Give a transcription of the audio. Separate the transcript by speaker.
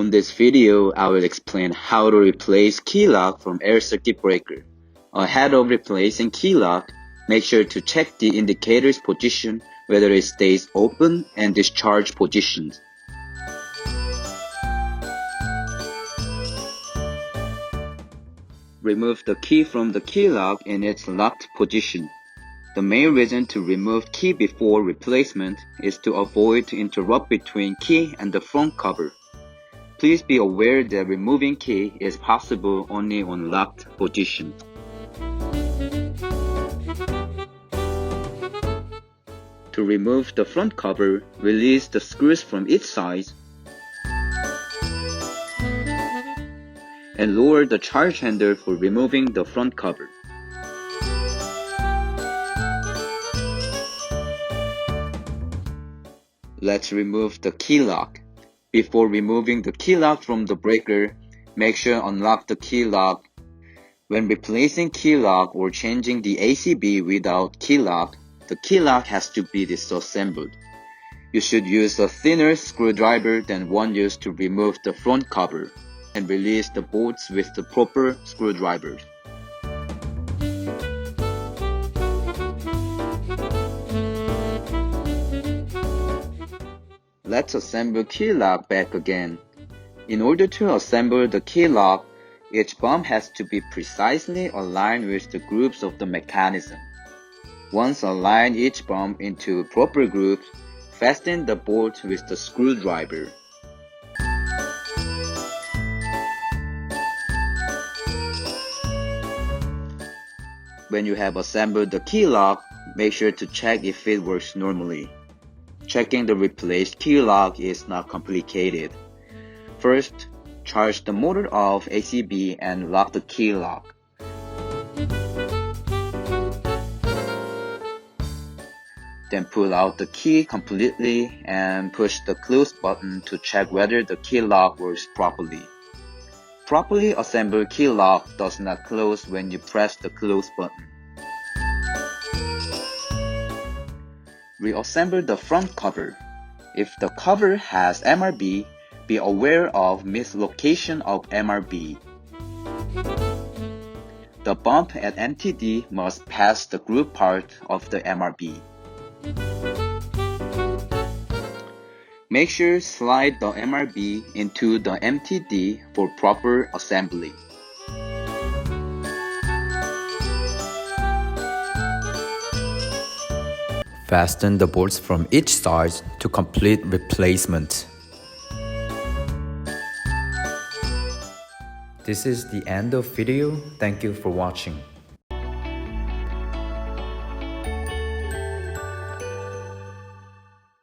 Speaker 1: On this video, I will explain how to replace key lock from air circuit breaker. Ahead of replacing key lock, make sure to check the indicator's position, whether it stays open and discharge positions. Remove the key from the key lock in its locked position. The main reason to remove key before replacement is to avoid to interrupt between key and the front cover. Please be aware that removing key is possible only on locked position. To remove the front cover, release the screws from each side and lower the charge handle for removing the front cover. Let's remove the key lock. Before removing the key lock from the breaker, make sure unlock the key lock. When replacing key lock or changing the ACB without key lock, the key lock has to be disassembled. You should use a thinner screwdriver than one used to remove the front cover, and release the bolts with the proper screwdrivers. Let's assemble key lock back again. In order to assemble the key lock, each bump has to be precisely aligned with the grooves of the mechanism. Once align each bump into proper grooves, fasten the bolt with the screwdriver. When you have assembled the key lock, make sure to check if it works normally. Checking the replaced key lock is not complicated. First, charge the motor of ACB and lock the key lock. Then pull out the key completely and push the close button to check whether the key lock works properly. Properly assembled key lock does not close when you press the close button. Reassemble the front cover. If the cover has MRB, be aware of mislocation of MRB. The bump at MTD must pass the groove part of the MRB. Make sure slide the MRB into the MTD for proper assembly.
Speaker 2: Fasten the bolts from each side to complete replacement. This is the end of video. Thank you for watching.